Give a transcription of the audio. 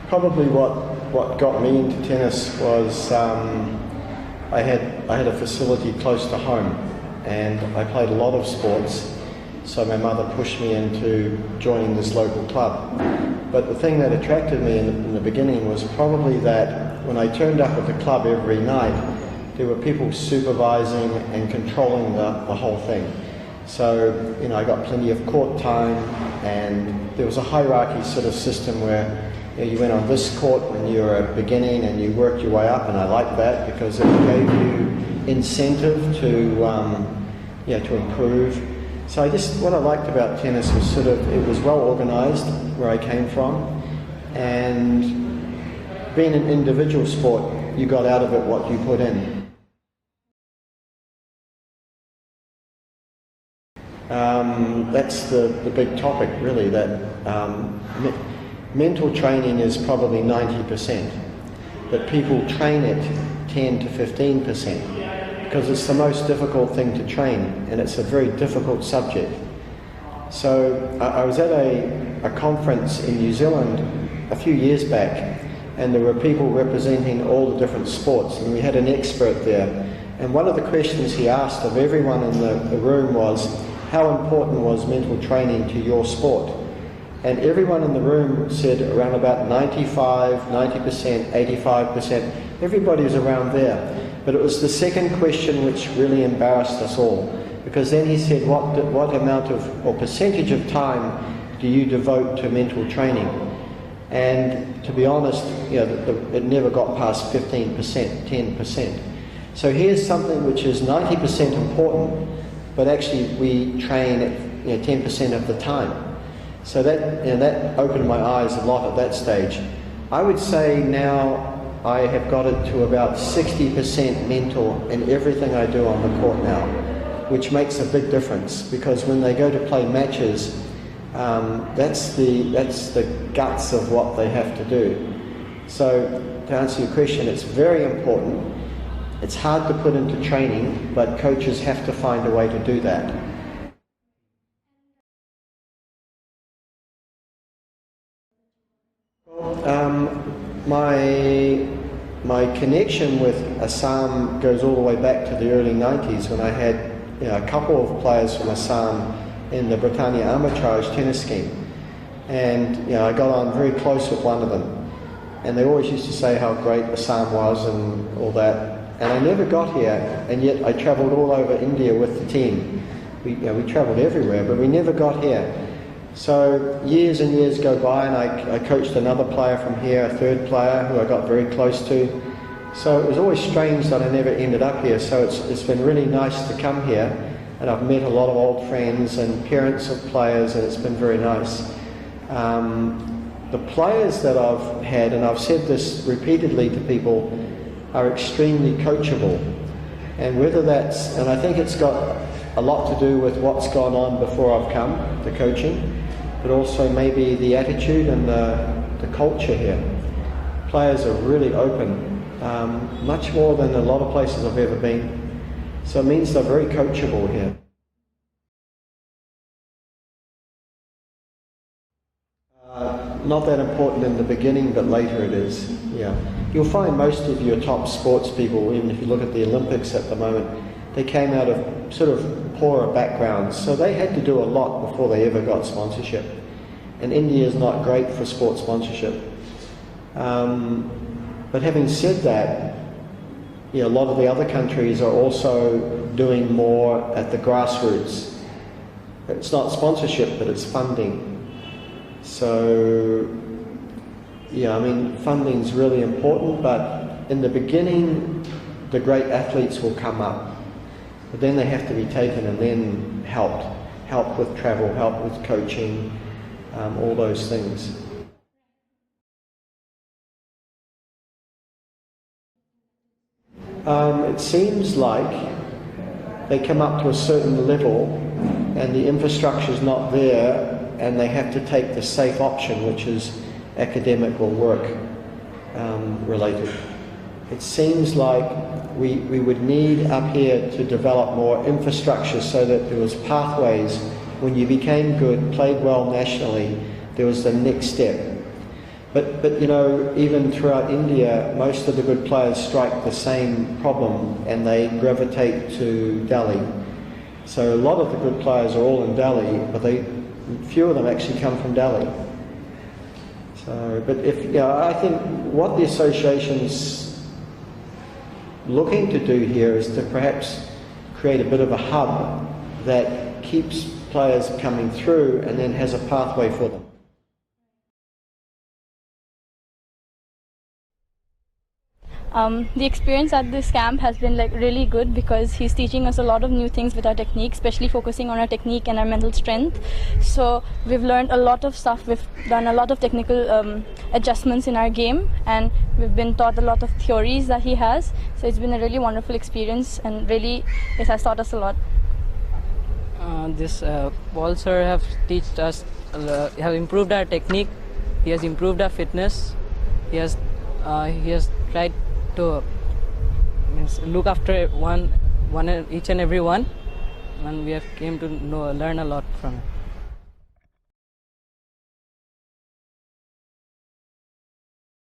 Probably what got me into tennis was I had a facility close to home, and I played a lot of sports, so my mother pushed me into joining this local club. But the thing that attracted me in the beginning was probably that when I turned up at the club every night, there were people supervising and controlling the whole thing. So, you know, I got plenty of court time, and there was a hierarchy sort of system where you went on this court when you were beginning and you worked your way up, and I liked that because it gave you incentive to improve. So what I liked about tennis was it was well organised where I came from, and being an individual sport, you got out of it what you put in. That's the big topic, really, that mental training is probably 90%, but people train it 10 to 15% because it's the most difficult thing to train, and it's a very difficult subject. So I was at a conference in New Zealand a few years back, and there were people representing all the different sports, and we had an expert there, and one of the questions he asked of everyone in the room was, how important was mental training to your sport? And everyone in the room said around about 95, 90%, 85%. Everybody was around there. But it was the second question which really embarrassed us all, because then he said, what amount of, or percentage of time do you devote to mental training? And to be honest, it never got past 15%, 10%. So here's something which is 90% important, but actually we train at 10% of the time. So that opened my eyes a lot at that stage. I would say now I have got it to about 60% mental in everything I do on the court now, which makes a big difference, because when they go to play matches, that's the guts of what they have to do. So to answer your question, it's very important. It's hard to put into training, but coaches have to find a way to do that. My connection with Assam goes all the way back to the early 90s, when I had a couple of players from Assam in the Britannia Arbitrage tennis scheme, and I got on very close with one of them, and they always used to say how great Assam was and all that. And I never got here, and yet I travelled all over India with the team. We travelled everywhere, but we never got here. So years and years go by, and I coached another player from here, a third player who I got very close to. So it was always strange that I never ended up here. So it's been really nice to come here, and I've met a lot of old friends and parents of players, and it's been very nice. The players that I've had, and I've said this repeatedly to people, are extremely coachable, and I think it's got a lot to do with what's gone on before I've come, the coaching, but also maybe the attitude and the culture here. Players are really open, much more than a lot of places I've ever been, so it means they're very coachable here. Not that important in the beginning, but later it is. Yeah, you'll find most of your top sports people, even if you look at the Olympics at the moment, they came out of sort of poorer backgrounds, so they had to do a lot before they ever got sponsorship. And India is not great for sports sponsorship. But having said that, a lot of the other countries are also doing more at the grassroots. It's not sponsorship, but it's funding. So, funding is really important, but in the beginning, the great athletes will come up. But then they have to be taken and then help with travel, help with coaching, all those things. It seems like they come up to a certain level and the infrastructure's not there, and they have to take the safe option, which is academic or work related. It seems like we would need up here to develop more infrastructure so that there was pathways when you became good, played well nationally, there was the next step. But you know, even throughout India, most of the good players strike the same problem and they gravitate to Delhi. So a lot of the good players are all in Delhi, but few of them actually come from Delhi. So, but I think what the association's looking to do here is to perhaps create a bit of a hub that keeps players coming through and then has a pathway for them. The experience at this camp has been really good because he's teaching us a lot of new things with our technique, especially focusing on our technique and our mental strength. So we've learned a lot of stuff. We've done a lot of technical adjustments in our game, and we've been taught a lot of theories that he has. So it's been a really wonderful experience, and really it has taught us a lot. This Paul sir have taught us, have improved our technique. He has improved our fitness. He has tried to look after each and every one, and we have came to learn a lot from it.